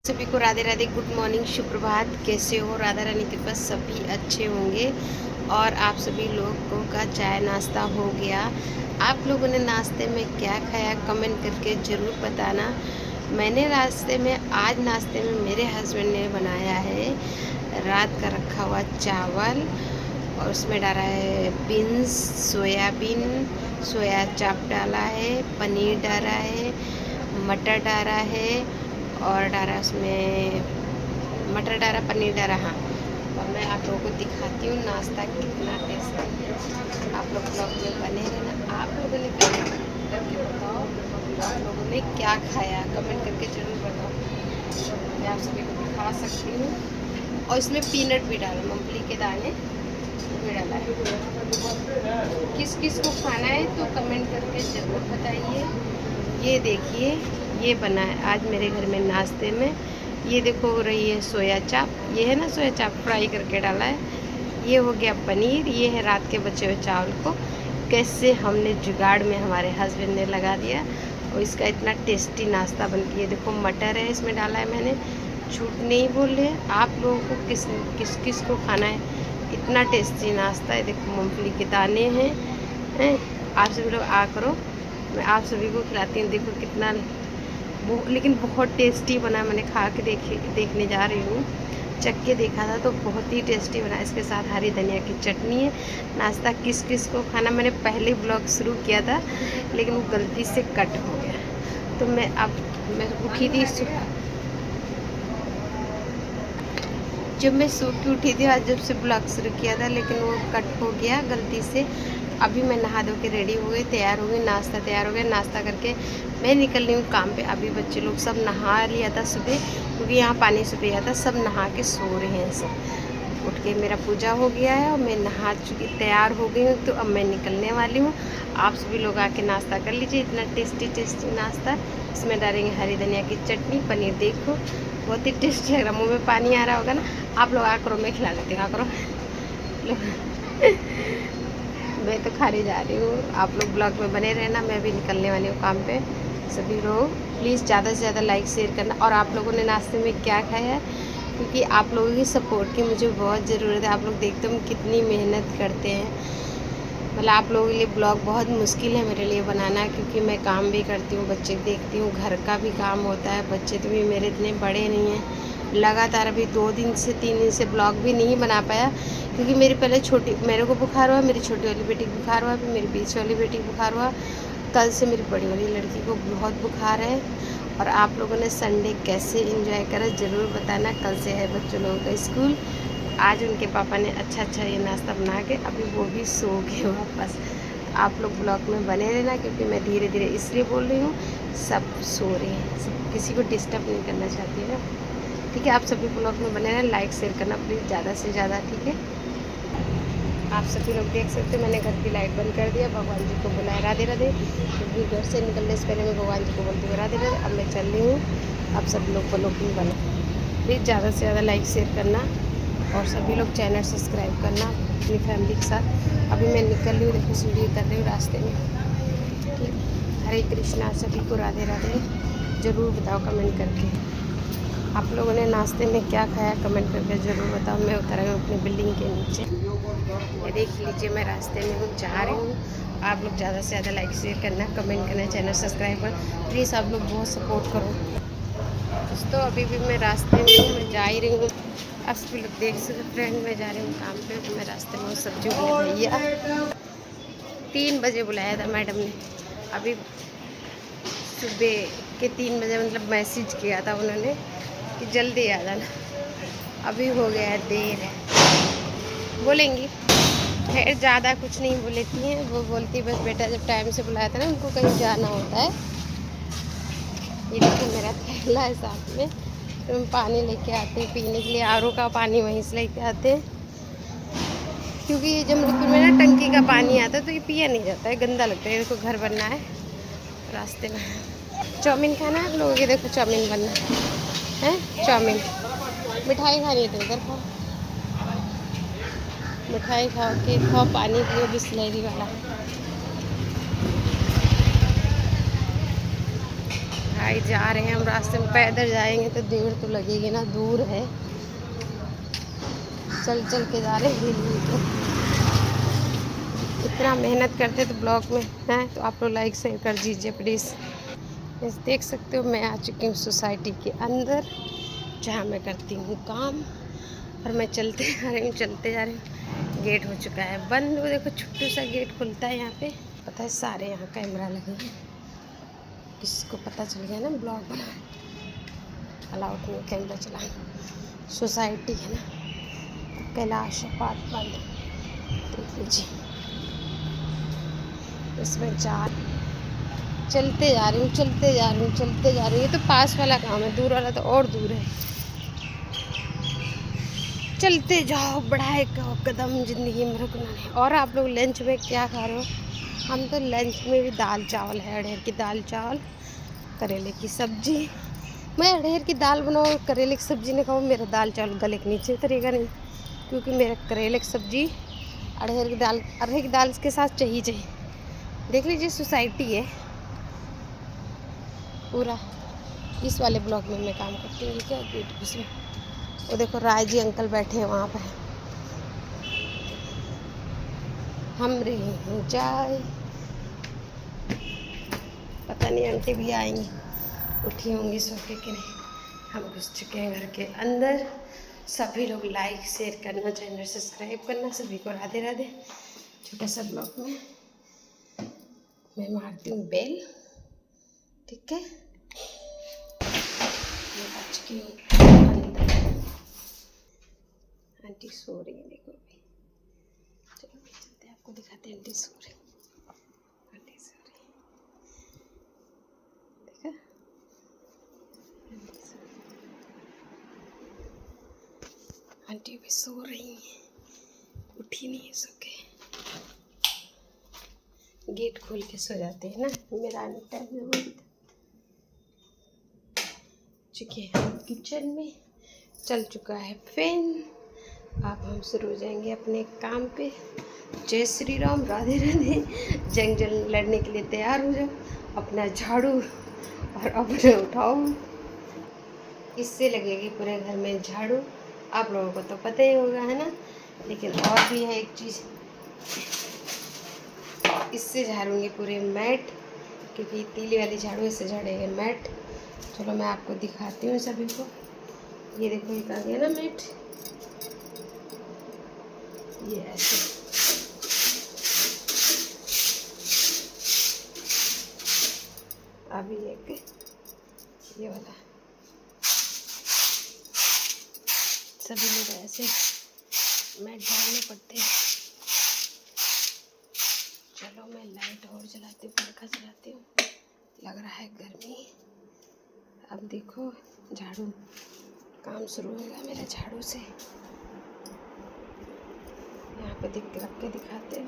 सभी को Radhe Radhe, good morning, सुप्रभात। कैसे हो? राधा रानी के पास सभी अच्छे होंगे। और आप सभी लोगों का चाय नाश्ता हो गया। आप लोगों ने नाश्ते में क्या खाया कमेंट करके ज़रूर बताना। मैंने आज नाश्ते में मेरे हस्बैंड ने बनाया है रात का रखा हुआ चावल, और उसमें डाला है बीन्स, सोयाबीन, सोया चाप डाला है, पनीर डाला है, मटर डाला है, और डाला उसमें मटर डाला, पनीर डाला। हाँ, और मैं आप लोगों को दिखाती हूँ नाश्ता कितना टेस्टी है। आप लोग ब्लॉग में बने रहना। आप लोगों ने कमेंट करके बताओ आप लोगों ने क्या खाया, कमेंट करके ज़रूर बताओ। मैं आप सभी को दिखा सकती हूँ। और इसमें पीनट भी डाला, मूंगफली के दाने भी डाला है। किस किस को खाना है तो कमेंट करके ज़रूर बताइए। ये देखिए, ये बना है आज मेरे घर में नाश्ते में। ये देखो हो रही है सोया चाप, ये है ना सोया चाप, फ्राई करके डाला है। ये हो गया पनीर, ये है रात के बचे हुए चावल को कैसे हमने जुगाड़ में हमारे हस्बैंड ने लगा दिया, और इसका इतना टेस्टी नाश्ता बन गया। ये देखो मटर है, इसमें डाला है मैंने। झूठ नहीं बोल रहे, आप लोगों को किस किस किस को खाना है इतना टेस्टी नाश्ता है। देखो मूंगफली के दाने हैं। आप सभी लोग आ करो, मैं आप सभी को खिलाती हूँ। देखो कितना लेकिन बहुत टेस्टी बना। मैंने खा के देखने जा रही हूँ, चख के देखा था तो बहुत ही टेस्टी बना। इसके साथ हरी धनिया की चटनी है। नाश्ता किस किस को खाना, मैंने पहले ब्लॉग शुरू किया था लेकिन वो गलती से कट हो गया। तो मैं उठी थी, जब मैं सो के उठी थी आज, जब से ब्लॉग शुरू किया था, लेकिन वो कट हो गया गलती से। अभी मैं नहा धो के रेडी हो गई, तैयार हो गई, नाश्ता तैयार हो गया। नाश्ता करके मैं निकल रही हूँ काम पे। अभी बच्चे लोग सब नहा लिया था सुबह, क्योंकि यहाँ पानी सुबह आता, सब नहा के सो रहे हैं। सब उठ के मेरा पूजा हो गया है और मैं नहा चुकी तैयार हो गई हूँ। तो अब मैं निकलने वाली हूँ। आप सभी लोग आके नाश्ता कर लीजिए, इतना टेस्टी टेस्टी नाश्ता। इसमें डालेंगे हरी धनिया की चटनी, पनीर। देखो बहुत ही टेस्टी लग रहा, मुँह में पानी आ रहा होगा ना। आप लोग आ करो, मैं खिला देती हूँ, आ करो मैं तो खाने जा रही हूँ। आप लोग ब्लॉग में बने रहना, मैं भी निकलने वाली हूँ काम पे। सभी लोग प्लीज़ ज़्यादा से ज़्यादा लाइक शेयर करना। और आप लोगों ने नाश्ते में क्या खाया है, क्योंकि आप लोगों की सपोर्ट की मुझे बहुत ज़रूरत है। आप लोग देखते हो हम कितनी मेहनत करते हैं। मतलब आप लोगों के लिए ब्लॉग बहुत मुश्किल है मेरे लिए बनाना, क्योंकि मैं काम भी करती हूँ, बच्चे देखती हूँ, घर का भी काम होता है। बच्चे तो भी मेरे इतने बड़े नहीं हैं। लगातार अभी 2 दिन से 3 दिन से ब्लॉग भी नहीं बना पाया, क्योंकि मेरी पहले मेरे को बुखार हुआ, मेरी छोटी वाली बेटी को बुखार हुआ, फिर मेरी बीच वाली बेटी को बुखार हुआ। कल से मेरी बड़ी वाली लड़की को बहुत बुखार है। और आप लोगों ने संडे कैसे एंजॉय करा ज़रूर बताना। कल से है बच्चों लोगों का स्कूल। आज उनके पापा ने अच्छा ये नाश्ता बना के अभी वो भी सो गए वापस। आप लोग ब्लॉग में बने रहना, क्योंकि मैं धीरे धीरे इसलिए बोल रही हूँ, सब सो रहे हैं, सब किसी को डिस्टर्ब नहीं करना चाहती है ना। ठीक है, आप सभी ब्लॉग में बने रहना, लाइक शेयर करना प्लीज़ ज़्यादा से ज़्यादा। ठीक है, आप सभी लोग देख सकते हैं मैंने घर की लाइट बंद कर दिया, भगवान जी को बुलाया राधे राधे, क्योंकि घर से निकलने से पहले मैं भगवान जी को बोलती हूँ राधे राधे। अब मैं चल रही हूँ, आप सभी लोग ब्लॉग में बने प्लीज़ ज़्यादा से ज़्यादा लाइक शेयर करना, और सभी लोग चैनल सब्सक्राइब करना अपनी फैमिली के साथ। अभी मैं निकल रही हूँ, देखो सीढ़ी कर रही हूँ रास्ते में। ठीक, हरे कृष्णा, सभी को राधे राधे। ज़रूर बताओ कमेंट करके आप लोगों ने नाश्ते में क्या खाया, कमेंट करके ज़रूर बताओ। मैं उतर गई अपनी बिल्डिंग के नीचे। ये देख लीजिए मैं रास्ते में हूँ, जा रही हूँ। आप लोग ज़्यादा से ज़्यादा लाइक शेयर करना, कमेंट करना, चैनल सब्सक्राइब करना प्लीज़। आप लोग बहुत सपोर्ट करो दोस्तों। अभी भी मैं रास्ते में हूँ, मैं जा ही रही हूँ। आप सभी लोग देख सकते फ्रेंड, मैं जा रही हूँ काम पे। तो मैं रास्ते में हूँ, सब्जी वाले भैया 3 बजे बुलाया था मैडम ने। अभी सुबह के 3 बजे मतलब मैसेज किया था उन्होंने कि जल्दी आ जाना। अभी हो गया है देर, बोलेंगी खैर ज़्यादा कुछ नहीं बोलती हैं। वो बोलती बस बेटा जब टाइम से बुलाया था ना, उनको कहीं जाना होता है। ये देखो मेरा थैला है साथ में, तो हम पानी लेके आते हैं पीने के लिए। आरओ का पानी वहीं से लेके आते हैं, क्योंकि ये जमलपुर में ना टंकी का पानी आता है, तो ये पिया नहीं जाता है, गंदा लगता है। देखो घर बनना है रास्ते में। चाउमीन खाना है आप लोगों के? देखो चाउमीन बनना है, चाउमीन। मिठाई खानी है तो इधर खाओ, मिठाई खाओ, केक खाओ, पानी पियो बिस्लरी वाला। गाइस जा रहे हैं हम, रास्ते में पैदल जाएंगे तो देर तो लगेगी ना, दूर है, चल चल के जा रहे हैं। इतना मेहनत करते तो ब्लॉग में हैं, तो आप लोग लाइक शेयर कर दीजिए प्लीज़। बस देख सकते हो मैं आ चुकी हूँ सोसाइटी के अंदर, जहाँ मैं करती हूँ काम, और मैं चलते जा रही हूँ, चलते जा रही हूँ। गेट हो चुका है बंद, वो देखो छोटू सा गेट खुलता है यहाँ पे। पता है सारे यहाँ कैमरा लगे हैं, किसी को पता चल गया ना ब्लॉग बना, अलाउड नहीं कैमरा चलाना। सोसाइटी है ना, कैलाश अपार्टमेंट, देख लीजिए। इसमें चलते जा रही हूँ, चलते जा रही हूँ, चलते जा रही हूँ। ये तो पास वाला काम है, दूर वाला तो और दूर है। चलते जाओ, बढ़ाए कदम, ज़िंदगी में रुकना नहीं। और आप लोग लंच में क्या खा रहे हो? हम तो लंच में भी दाल चावल है, अरहर की दाल चावल, करेले की सब्जी। मैं अरहर की दाल बनाऊँ, करेले की सब्जी नहीं खाऊँ, मेरा दाल चावल गले के नीचे उतरेगा नहीं, क्योंकि मेरा करेले की सब्जी अरहर की दाल के साथ चाहिए। देख लीजिए सोसाइटी है पूरा, इस वाले ब्लॉक में मैं काम करती हूँ। क्या गेट उसमें वो देखो राय जी अंकल बैठे हैं वहाँ पर, हम रहे हैं चाय, पता नहीं आंटी भी आएंगी, उठी होंगी सो के कि नहीं। हम घुस चुके हैं घर के अंदर। सभी लोग लाइक शेयर करना, चैनल सब्सक्राइब करना। सभी को राधे राधे। छोटा सा ब्लॉग में मैं मारती हूँ बेल, ठीक है। मैं आ चुकी हूँ अंदर, आंटी सो रही है, देखो अभी। चलो चलते हैं, आपको दिखाते हैं आंटी सो रही, आंटी सो रही, देखा आंटी भी सो रही है, उठी नहीं है सो के। गेट खोल के सो जाते हैं ना, मेरा आने टाइम में वही था। चुके हैं किचन में, चल चुका है फैन। अब हम शुरू हो जाएंगे अपने काम पे। जय श्री राम, राधे राधे। जंग लड़ने के लिए तैयार हो जाओ, अपना झाड़ू और अपने उठाओ, इससे लगेगी पूरे घर में झाड़ू। आप लोगों को तो पता ही होगा, है ना। लेकिन और भी है एक चीज़, इससे झाड़ूंगी पूरे मैट, क्योंकि तीली वाली झाड़ू इससे झाड़ेंगे मैट। चलो मैं आपको दिखाती हूँ सभी को। ये देखो एक आ गया ना मैट, ये ऐसे। अभी एक ये वाला, सभी लोग ऐसे मैट झाड़ने पड़ते हैं। चलो मैं लाइट और जलाती हूँ, पंखा चलाती हूँ, लग रहा है गर्मी। अब देखो झाड़ू, काम शुरू होगा मेरा झाड़ू से। यहाँ पे रख के दिखाते हैं।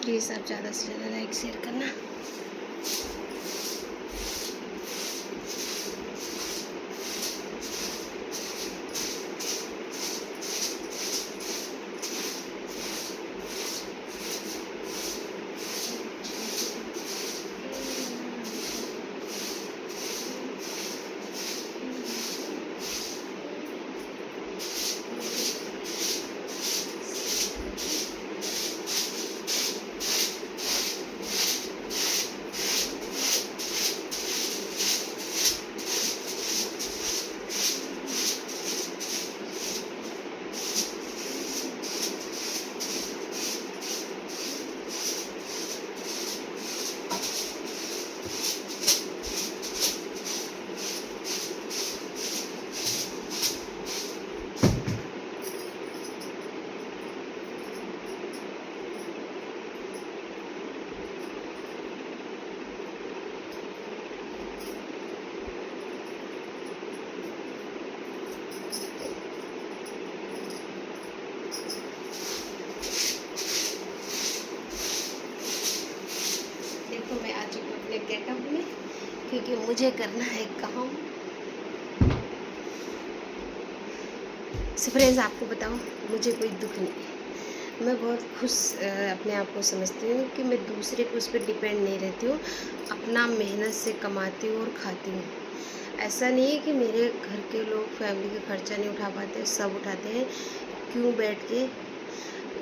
प्लीज़ आप ज़्यादा से ज़्यादा लाइक शेयर करना। गेटअप में, क्योंकि मुझे करना है काम। फ्रेंड्स आपको बताऊं, मुझे कोई दुख नहीं है, मैं बहुत खुश अपने आप को समझती हूँ कि मैं दूसरे के उस पर डिपेंड नहीं रहती हूँ, अपना मेहनत से कमाती हूँ और खाती हूँ। ऐसा नहीं है कि मेरे घर के लोग फैमिली का खर्चा नहीं उठा पाते, सब उठाते हैं। क्यों बैठ के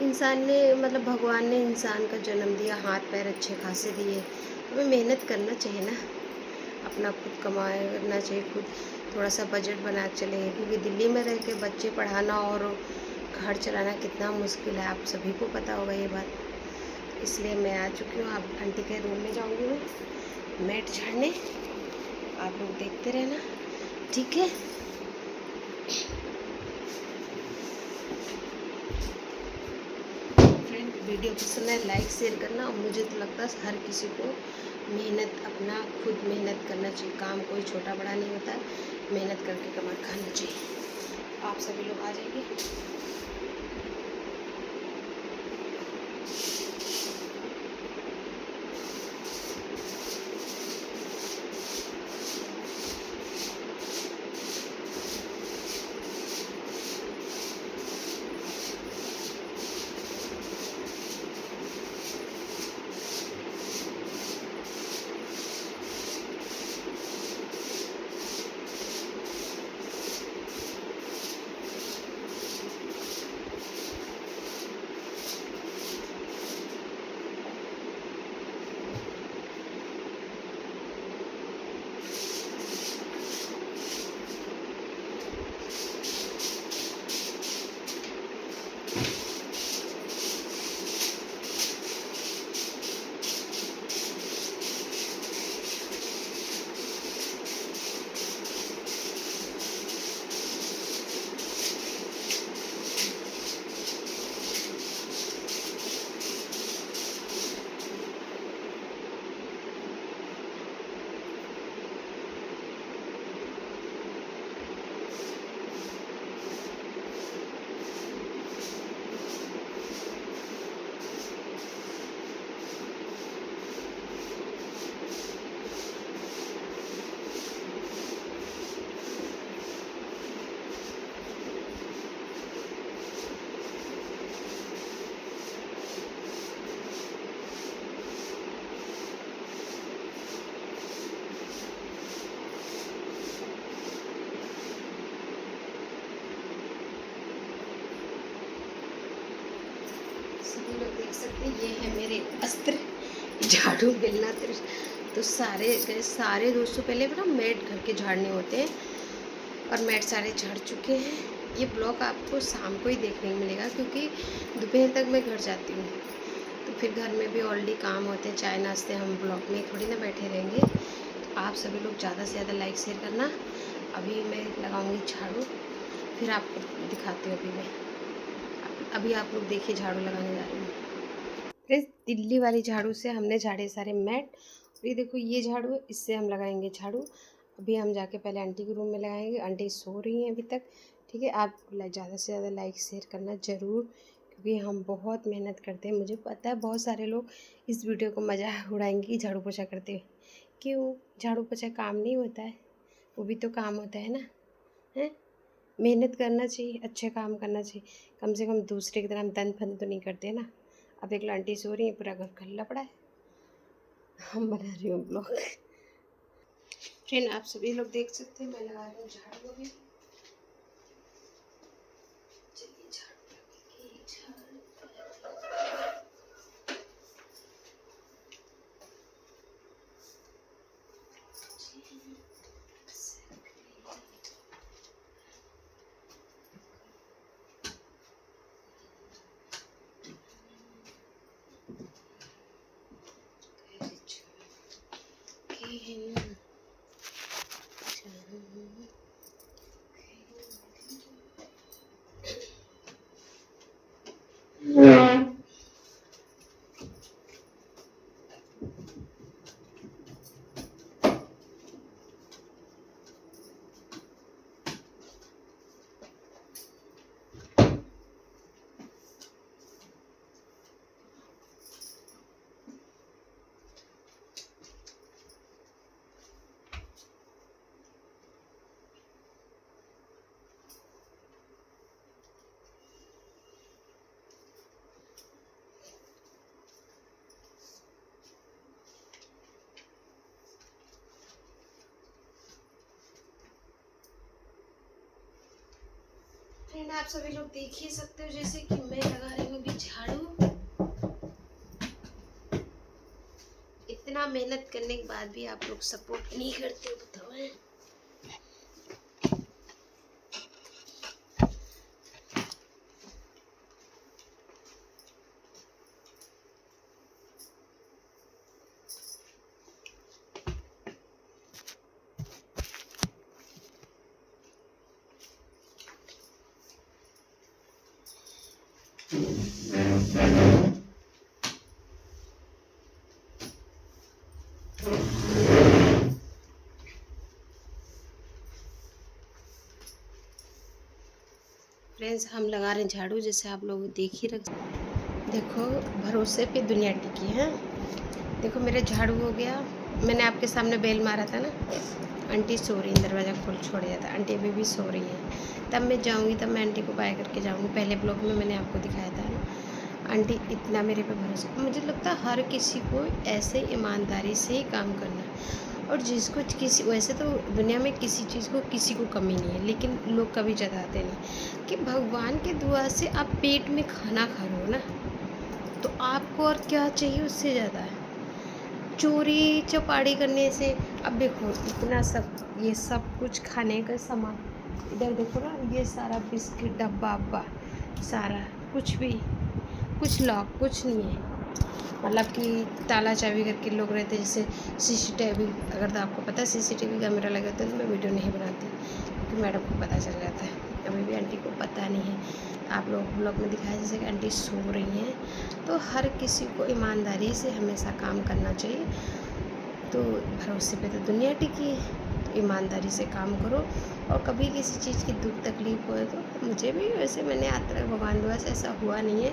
इंसान ने मतलब भगवान ने इंसान का जन्म दिया, हाथ पैर अच्छे खासे दिए, हमें मेहनत करना चाहिए ना, अपना खुद कमाना चाहिए, खुद थोड़ा सा बजट बना के चलेंगे, क्योंकि दिल्ली में रह के बच्चे पढ़ाना और घर चलाना कितना मुश्किल है, आप सभी को पता होगा ये बात। इसलिए मैं आ चुकी हूँ, आप आंटी के रूम में जाऊँगी मैं मैट झाड़ने, आप लोग देखते रहना, ठीक है। फ्रेंड, वीडियो पसंद है लाइक शेयर करना, और मुझे तो लगता है हर किसी को मेहनत, अपना खुद मेहनत करना चाहिए, काम कोई छोटा बड़ा नहीं होता है, मेहनत करके कमा खाना चाहिए। आप सभी लोग आ जाइए। सभी लोग देख सकते हैं, ये है मेरे अस्त्र, झाड़ू बेलना तो सारे दोस्तों पहले ना मैट घर के झाड़ने होते हैं, और मैट सारे झाड़ चुके हैं। ये ब्लॉग आपको शाम को ही देखने को मिलेगा, क्योंकि दोपहर तक मैं घर जाती हूँ, तो फिर घर में भी ऑलरेडी काम होते हैं, चाय नाश्ते, हम ब्लॉग में थोड़ी ना बैठे रहेंगे। तो आप सभी लोग ज़्यादा से ज़्यादा लाइक शेयर करना। अभी मैं लगाऊंगी झाड़ू, फिर आपको दिखाती हूँ। अभी आप लोग देखिए, झाड़ू लगाने जा रही हूँ। फ्रेंड्स, दिल्ली वाली झाड़ू से हमने झाड़े सारे मैट, और ये देखो ये झाड़ू है, इससे हम लगाएंगे झाड़ू। अभी हम जाके पहले आंटी के रूम में लगाएंगे, आंटी सो रही हैं अभी तक, ठीक है। आप ज़्यादा से ज़्यादा लाइक शेयर करना ज़रूर, क्योंकि हम बहुत मेहनत करते हैं, मुझे पता है बहुत सारे लोग इस वीडियो को मज़ाक उड़ाएंगे कि झाड़ू पोछा करते हुए। क्यों, झाड़ू पोछा काम नहीं होता है? वो भी तो काम होता है ना, है। मेहनत करना चाहिए, अच्छे काम करना चाहिए, कम से कम दूसरे की तरह हम दन फन तो नहीं करते ना। अब एक आंटी सो रही है, पूरा घर खल्ला पड़ा है, हम बना रही हूँ ब्लॉग। फ्रेंड, आप सभी लोग देख सकते हैं, मैं लगा रही हूँ झाड़ू अभी। चलिए झाड़ू लगेगी, झाड़ू। फ्रेंड आप सभी लोग देख ही सकते हो जैसे कि मैं लगा रही हूँ अभी झाड़ू। इतना मेहनत करने के बाद भी आप लोग सपोर्ट नहीं करते हो, बताओ है? फ्रेंड्स हम लगा रहे हैं झाड़ू, जैसे आप लोग देख ही रख। देखो भरोसे पे दुनिया टिकी है। देखो मेरा झाड़ू हो गया। मैंने आपके सामने बेल मारा था ना, आंटी सो रही है, दरवाज़ा खोल छोड़ दिया था, आंटी अभी भी सो रही है। तब मैं जाऊंगी, तब मैं आंटी को बाय करके जाऊंगी। पहले ब्लॉग में मैंने आपको दिखाया था ना, आंटी इतना मेरे पे भरोसा। मुझे लगता है हर किसी को ऐसे ईमानदारी से ही काम करना, और जिसको किसी, वैसे तो दुनिया में किसी चीज़ को किसी को कमी नहीं है, लेकिन लोग कभी जताते नहीं कि भगवान के दुआ से आप पेट में खाना खा रहे हो ना, तो आपको और क्या चाहिए उससे ज़्यादा है। चोरी चपाड़ी करने से, अब देखो इतना सब, ये सब कुछ खाने का सामान, इधर देखो ना, ये सारा बिस्किट डब्बा अब्बा सारा कुछ भी, कुछ लॉक कुछ नहीं है। मतलब कि ताला चाबी करके लोग रहते, जैसे सीसीटीवी, अगर तो आपको पता है सीसीटीवी कैमरा लगे होते तो मैं वीडियो नहीं बनाती, क्योंकि मैडम को पता चल जाता है। अभी भी आंटी को पता नहीं है। आप लोग ब्लॉग में दिखाया जैसे कि आंटी सो रही हैं। तो हर किसी को ईमानदारी से हमेशा काम करना चाहिए। तो भरोसे पे तो दुनिया टिकी है, तो ईमानदारी से काम करो। और कभी किसी चीज़ की दुख तकलीफ हो तो, मुझे भी वैसे मैंने आज तक भगवान दुआ से ऐसा हुआ नहीं है।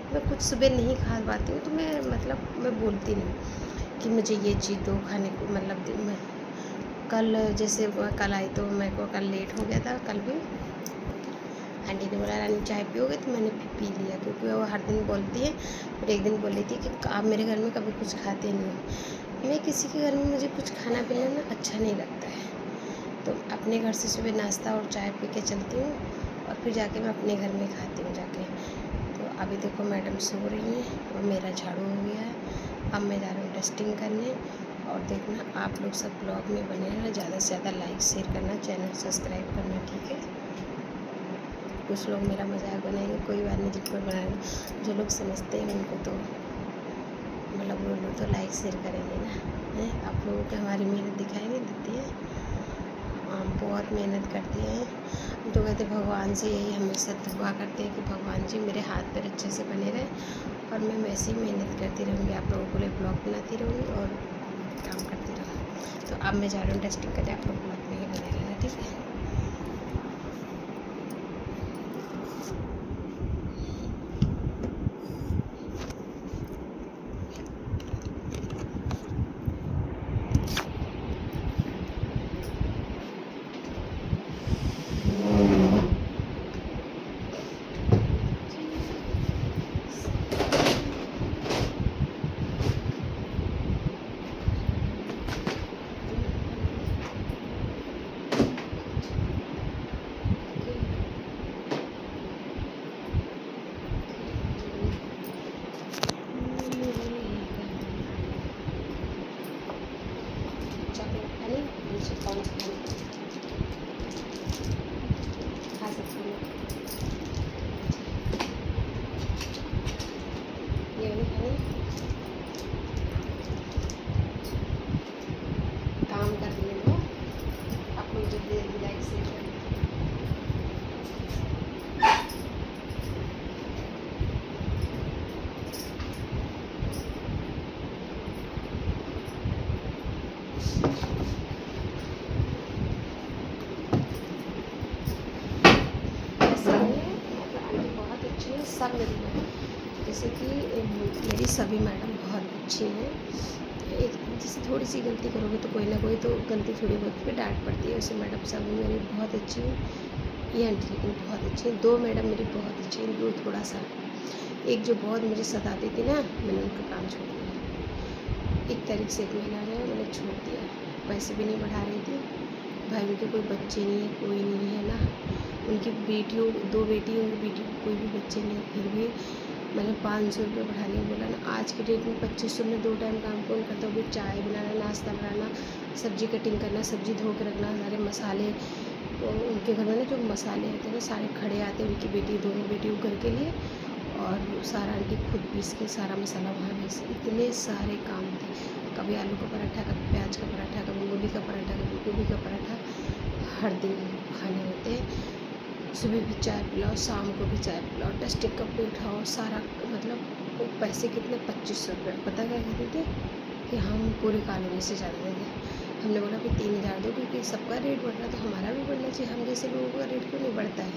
मैं कुछ सुबह नहीं खा पाती हूँ तो मैं बोलती नहीं कि मुझे ये चीज़ दो खाने को। मतलब मैं कल, जैसे कल आई तो मेरे को कल लेट हो गया था। कल भी आंटी ने बोला रानी चाय पियोगे, तो मैंने पी लिया, क्योंकि वो हर दिन बोलती है। फिर एक दिन बोली थी कि आप मेरे घर में कभी कुछ खाते नहीं हो। मैं किसी के घर में, मुझे कुछ खाना पीना ना अच्छा नहीं लगता है, तो अपने घर से सुबह नाश्ता और चाय पी के चलती हूँ, और फिर जाके मैं अपने घर में खाती हूँ जाके। तो अभी देखो मैडम सो रही हैं और मेरा झाड़ू हो गया है। अब मैं जा रही हूँ डस्टिंग करने। और देखना आप लोग सब ब्लॉग में बने रहना, ज़्यादा से ज़्यादा लाइक शेयर करना, चैनल सब्सक्राइब करना, ठीक है। कुछ लोग मेरा मजाक बनाएंगे, कोई बात नहीं, जिनको बनाएंगे, जो लोग समझते हैं उनको तो मतलब वो लोग तो लाइक शेयर करेंगे ना, है। आप लोगों को हमारी मेहनत दिखाई नहीं देती है, हम बहुत मेहनत करते हैं। तो कहते भगवान से यही हमेशा दुआ करते हैं कि भगवान जी मेरे हाथ पैर अच्छे से बने रहे, और मैं वैसे ही मेहनत करती रहूँगी, आप लोगों के लिए ब्लॉग बनाती रहूँगी और काम करती रहूँगी। तो अब मैं जा रही हूँ टेस्टिंग करके, आप लोग ब्लॉग में ही बने रहना, ठीक है। खा सकती हूँ ये वाली खानी, काम कर रही हूँ। आप लोग जल्दी जल्दी लाइक शेयर करें। ऐसा नहीं है, मतलब आंटी बहुत अच्छी है, सब मेरी मैडम, जैसे कि मेरी सभी मैडम बहुत अच्छी हैं। एक जैसे थोड़ी सी गलती करोगे तो कोई ना कोई तो गलती थोड़ी बहुत पे डांट पड़ती है, वैसे मैडम सब मेरी बहुत अच्छी हैं। ये आंटी लेकिन बहुत अच्छी हैं। दो मैडम मेरी बहुत अच्छी हैं, दो थोड़ा सा, एक जो बहुत मुझे सताती थी ना, मैंने उनका काम छोड़ दिया। एक तारीख से 1 महीना हो गया मैंने छोड़ दिया, पैसे भी नहीं बढ़ा रही थी। भाई उनके कोई बच्चे नहीं है, कोई नहीं है ना, उनकी बेटियों, 2 बेटी, उनकी बेटी को कोई भी बच्चे नहीं, फिर भी मैंने 500 रुपये बढ़ाने को बोला ना। आज के डेट में 2500 में 2 टाइम काम कौन करता है? वो भी चाय बनाना, नाश्ता बनाना, सब्ज़ी कटिंग करना, सब्ज़ी धो के रखना, सारे मसाले, उनके घर में ना जो मसाले होते हैं ना सारे खड़े आते हैं, उनकी बेटी, दोनों बेटियों घर के लिए, और सारा आंटी खुद पीस के सारा मसाला वहाँ भेज, इतने सारे काम थे। कभी आलू का पराठा, कभी प्याज का पराठा, कभी मूली का पराठा, कभी गोभी का पराठा, हर दिन खाने होते हैं। सुबह भी चाय पिलाओ, शाम को भी चाय पिलाओ, डस्टिंग कपड़े उठाओ, सारा मतलब वो पैसे कितने? 2500 रुपये। पता क्या कहते थे कि हम पूरी कॉलोनी से ज़्यादा देंगे। हमने बोला कि 3000 दो, क्योंकि सबका रेट बढ़ रहा है तो हमारा भी बढ़ना चाहिए, हम जैसे लोगों का रेट क्यों नहीं बढ़ता है?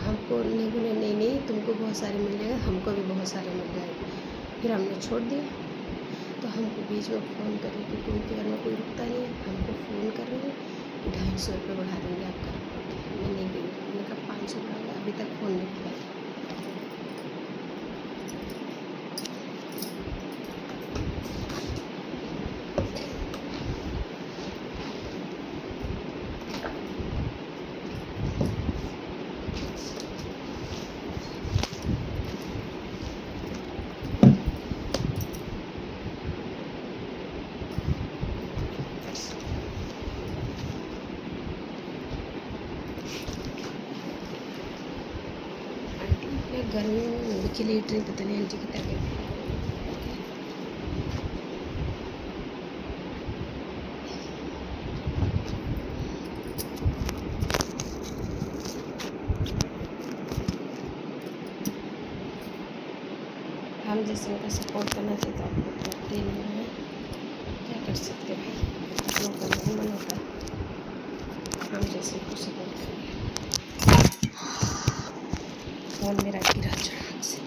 हमको नहीं बोले, नहीं नहीं तुमको बहुत सारे मिल जाएगा, हमको भी बहुत सारे मिल जाएंगे। फिर हमने छोड़ दिया। तो हमको बीच में फ़ोन कर रहे, क्योंकि उनके घर में कोई रुकता नहीं है, हमको फ़ोन कर रहे हैं कि 250 रुपये बढ़ा देंगे आपका। मैं नहीं गई, मैंने कहा 500 बढ़ा, अभी तक फ़ोन नहीं किया। गर्मी में मुर्गी लेट रही, पता नहीं आंटी की तबीयत खराब है। हम जैसे उनका सपोर्ट करना चाहिए तो आप लोग करते ही नहीं हैं, क्या कर सकते भाई? आप लोग का नहीं मन होता हम जैसे को सपोर्ट करें। फ़ोन मेरा गिरा चढ़ाक से।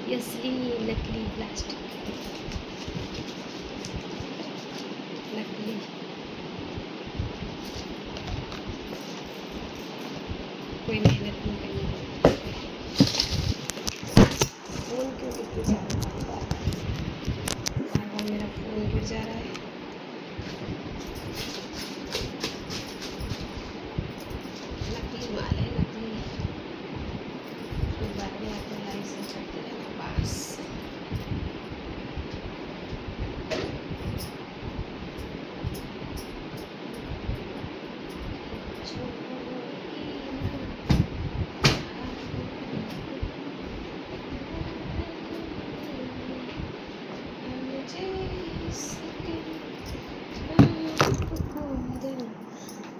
ये असली नकली प्लास्टिक, नकली। कोई मेहनत नहीं करनी है। फ़ोन क्यों गिर जा रहा है? बार बार मेरा फ़ोन गिर जा रहा है। नकली माल है, नकली। कोई बात नहीं, आपको लाइफ से चढ़ते रहना बस।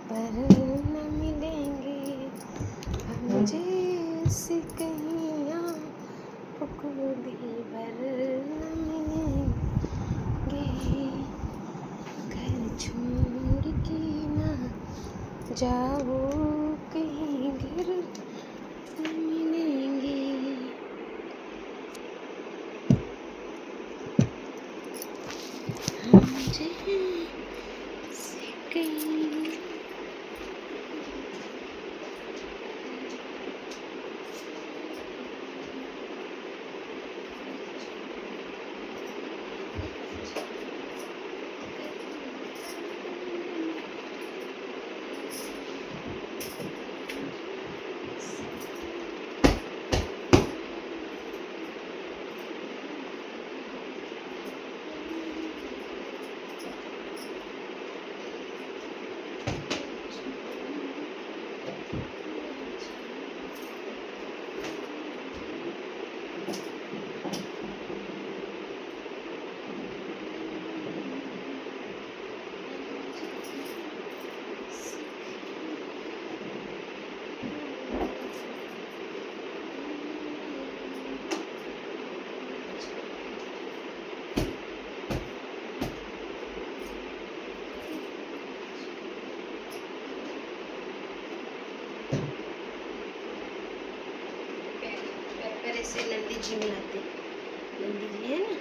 पर न मिलेंगे मुझे से कहीं आपको भी, पर न मिलेंगे घर छोड़ के ना जाओ कहीं, घर न मिलेंगे। मुझे से कहीं पैर ऐसे नंदी जी मिलाते, नंदी जी है ना,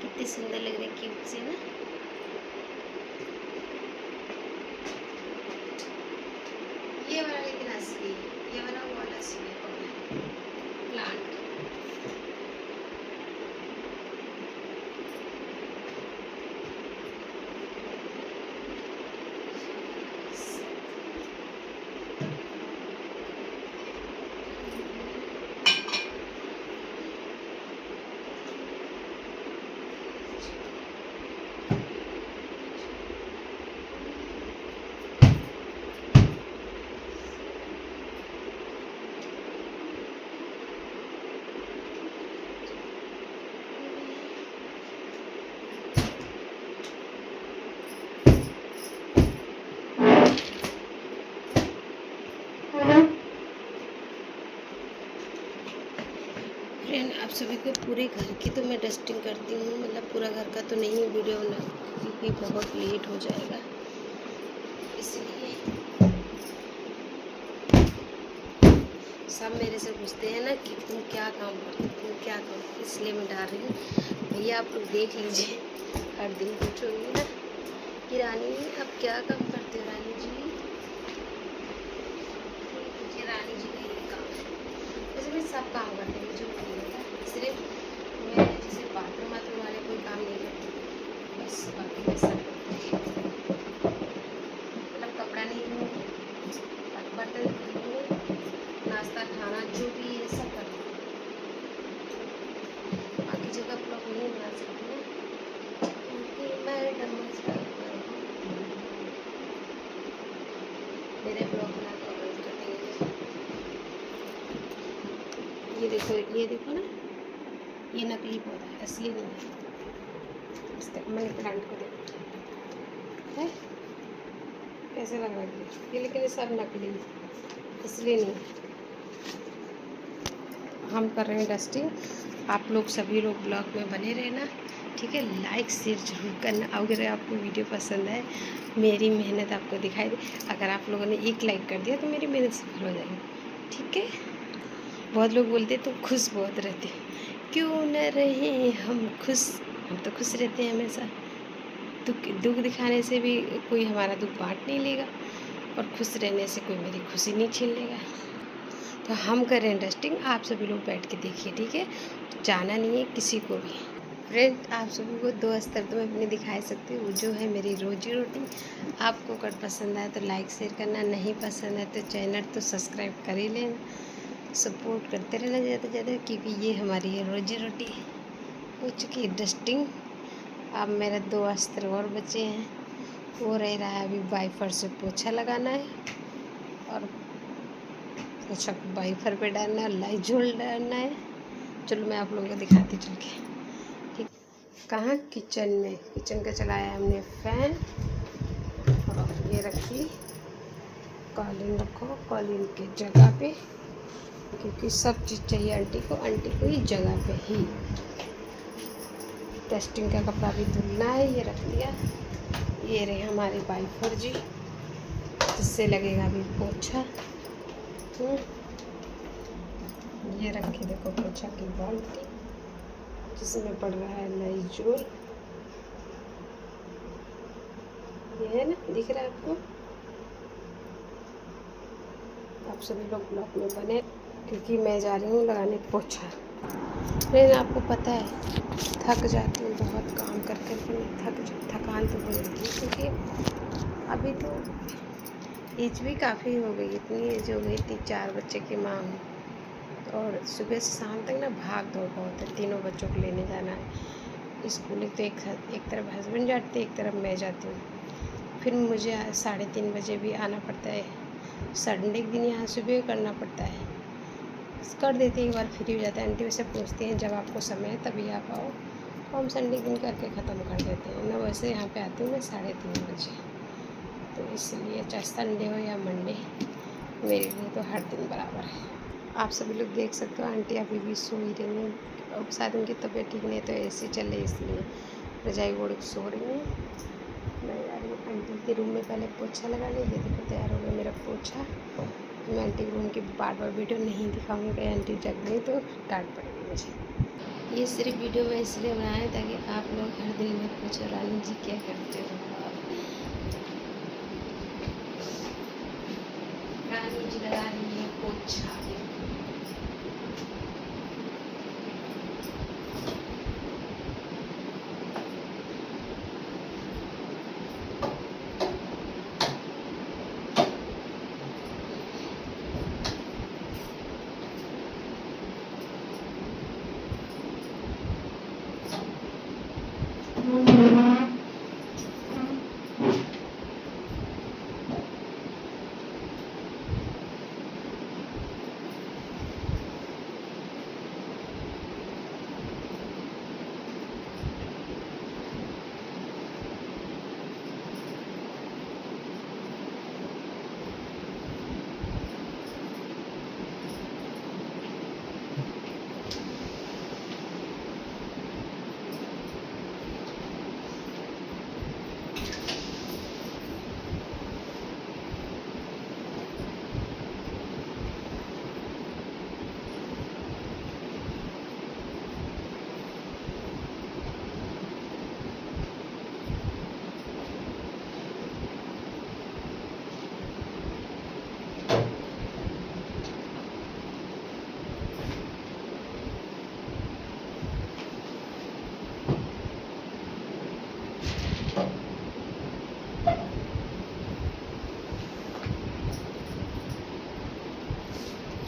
कितने सुंदर लग रहे, क्यूट से ना। ये वाला लेकिन असली, ये वाला वाला असली प्लांट। फ्रेंड, आप सभी को पूरे घर की तो मैं डस्टिंग करती हूँ, मतलब पूरा घर का तो नहीं वीडियो ना, क्योंकि बहुत लेट हो जाएगा, इसलिए सब मेरे से पूछते हैं ना कि तुम क्या काम करते हो, तुम क्या काम करते हो, इसलिए मैं डाल रही हूँ। भैया आप लोग देख लीजिए, हर दिन पूछोगे ना कि रानी अब क्या काम करते हो रानी जी। मुझे रानी जी का ये काम है, वैसे मैं सब काम करती हूँ, मुझे नहीं होता, सिर्फ मैं जैसे बाथरूम वाथरूम वाले कोई काम नहीं करती, बस बाकी मैं सब करती हूँ। मतलब कपड़ा नहीं धोऊँगी, बर्तन धोऊँगी, नाश्ता खाना जो भी ये सब करती हूँ। बाकी जगह ब्लॉग नहीं बना सकती हूँ क्योंकि मैं मेरे ब्लॉग बना के अपलोड कर देंगे। ये देखो ना, ये नकली पौधा है, असली नहीं है। इस तक मनी प्लांट को देखो है कैसे लग रहा है ये, लेकिन ये सब नकली है, असली नहीं है। हम कर रहे हैं डस्टिंग, आप लोग सभी लोग ब्लॉग में बने रहना, ठीक है। लाइक शेयर जरूर करना, अगर आपको वीडियो पसंद है, मेरी मेहनत आपको दिखाई दे, अगर आप लोगों ने एक लाइक कर दिया तो मेरी मेहनत सफल हो जाएगी, ठीक है। बहुत लोग बोलते तुम खुश बहुत रहते, क्यों न रहे हम खुश, हम तो खुश रहते हैं हमेशा। दुख दिखाने से भी कोई हमारा दुख बांट नहीं लेगा, और खुश रहने से कोई मेरी खुशी नहीं छीन लेगा। तो हम कर रहे हैं डस्टिंग, आप सभी लोग बैठ के देखिए, ठीक है। जाना नहीं है किसी को भी। फ्रेंड, आप सभी को 2 स्तर तो मैं अपने दिखा सकती हूँ, जो है मेरी रोजी रोटी। आपको अगर पसंद आए तो लाइक शेयर करना, नहीं पसंद है तो चैनल तो सब्सक्राइब कर ही लेना, सपोर्ट करते रहना ज़्यादा से ज़्यादा, क्योंकि ये हमारी है रोजी रोटी। हो चुकी है डस्टिंग, अब मेरे 2 अस्तर और बचे हैं, वो रह रहा है अभी वाइपर से पोछा लगाना है, और पोछा को वाइपर पे डालना है, लाइजोल डालना है। चलो मैं आप लोगों को दिखाती चल के, ठीक। कहाँ? किचन में, किचन का चलाया हमने फैन, और ये रखी कॉलिन, रखो कॉलिन की जगह पे, क्योंकि सब चीज़ चाहिए आंटी को ही जगह पे ही। टेस्टिंग का कपड़ा भी धुलना है, ये रख दिया। ये रहे हमारे वाइपर जी, जिससे लगेगा अभी पोछा। ये रखी देखो पोछा की बाल्टी, जिसमें पड़ रहा है लाइजोल, ये है ना, दिख रहा है आपको। आप सभी लोग ब्लॉग में बने, क्योंकि मैं जा रही हूँ लगाने पोछा। लेकिन आपको पता है थक जाती हूँ बहुत काम कर कर के, थकान तो हो जाती है, क्योंकि अभी तो एज भी काफ़ी हो गई, इतनी एज हो गई थी, 4 बच्चे की माँ हूँ, और सुबह से शाम तक ना भाग दौड़ बहुत है, तीनों बच्चों को लेने जाना है स्कूल। तो एक तरफ हस्बैंड जाते हैं, एक तरफ मैं जाती हूँ, फिर मुझे 3:30 बजे भी आना पड़ता है। संडे के दिन यहाँ सुबह करना पड़ता है, कर देते एक बार फ्री हो जाता है। आंटी वैसे पूछती हैं जब आपको समय है तभी आप आओ, तो हम संडे दिन करके ख़त्म कर देते हैं ना। वैसे यहाँ पे आती हूँ मैं 3:30 बजे, तो इसलिए चाहे संडे हो या मंडे, मेरे लिए तो हर दिन बराबर है। आप सभी लोग देख सकते हो आंटी अभी भी सो ही रही हैं, अब शायद उनकी तबीयत ठीक नहीं है तो एसी चले, इसलिए रजाई ओढ़ के सो रही हैं। मैं जा रही हूँ आंटी के रूम में पहले पोछा लगा ले। ये देखो तैयार हो गया मेरा पोछा, मैं आंटी रूम की बार बार वीडियो नहीं दिखाऊंगी, कहीं आंटी जग गई तो डांट पड़ेगी मुझे। ये सिर्फ वीडियो मैं इसलिए बनाया ताकि आप लोग हर दिन मत पूछो रानी जी क्या करते हो। रानी जी लगा रही है पोछा।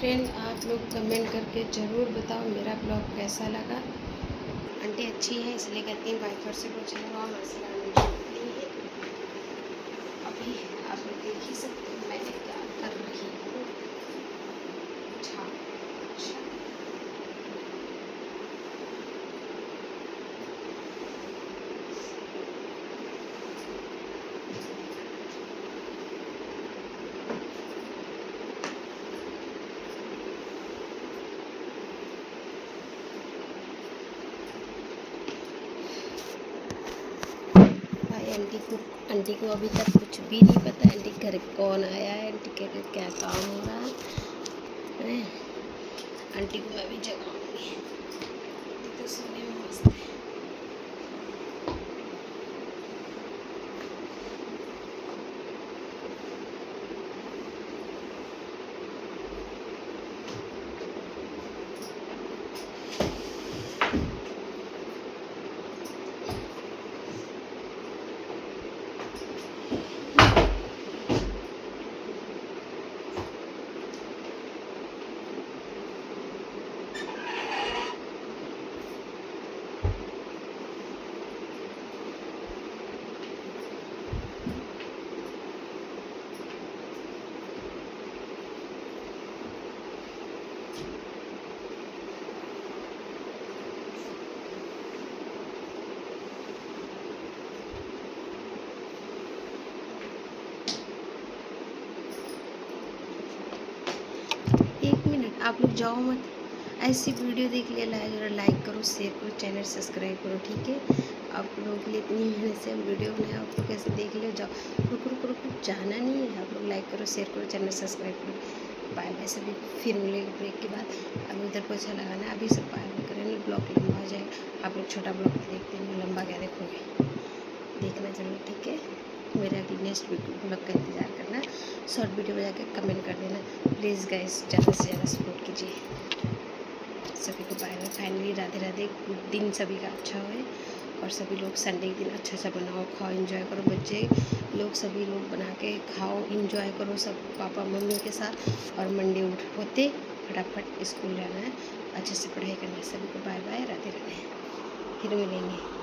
फ्रेंड आप लोग कमेंट करके ज़रूर बताओ मेरा ब्लॉग कैसा लगा। आंटी अच्छी है इसलिए कहती हैं वाइफर से कुछ लगा मसला नहीं है। अभी आप लोग देख ही सकते हो मैं क्या कर रही हूँ। अच्छा अच्छा आंटी को अभी तक कुछ भी नहीं पता है। आंटी घर कौन आया है, आंटी के घर क्या काम हो रहा है। आंटी को मैं भी जगाऊंगी। आंटी तो सोने में मस्त है। एक मिनट आप लोग जाओ मत, ऐसी वीडियो देख लिया लाइक करो, शेयर करो, चैनल सब्सक्राइब करो, ठीक है। आप लोगों के लिए इतनी मेहनत से हम वीडियो बनाए, आप लोग कैसे देख लियो। जाओ रुको जाना नहीं है। आप लोग लाइक करो, शेयर करो, चैनल सब्सक्राइब करो। बाय बाय सभी, फिर मिलेंगे ब्रेक के बाद। अभी उधर को अच्छा लगाना है, अभी सब बाय बाय करेंगे, ब्लॉग लंबा हो जाएगा। आप लोग छोटा ब्लॉग देखते हैं, लंबा क्या देखोगे, देखना जरूर, ठीक है। मेरे अगली नेक्स्ट ब्लॉग का इंतज़ार करना। शॉर्ट वीडियो बजा के कमेंट कर देना प्लीज़ गाइस, ज़्यादा से ज़्यादा सपोर्ट कीजिए। सभी को bye bye. Finally Radhe Radhe. दिन सभी का अच्छा होए और सभी लोग संडे के दिन अच्छा बनाओ, खाओ, एंजॉय करो। बच्चे लोग सभी लोग बना के खाओ, एंजॉय करो सब पापा मम्मी के साथ। और मंडे होते फटाफट स्कूल जाना है, अच्छे से पढ़ाई करना है। सभी को बाय बाय, राधे राधे, फिर मिलेंगे।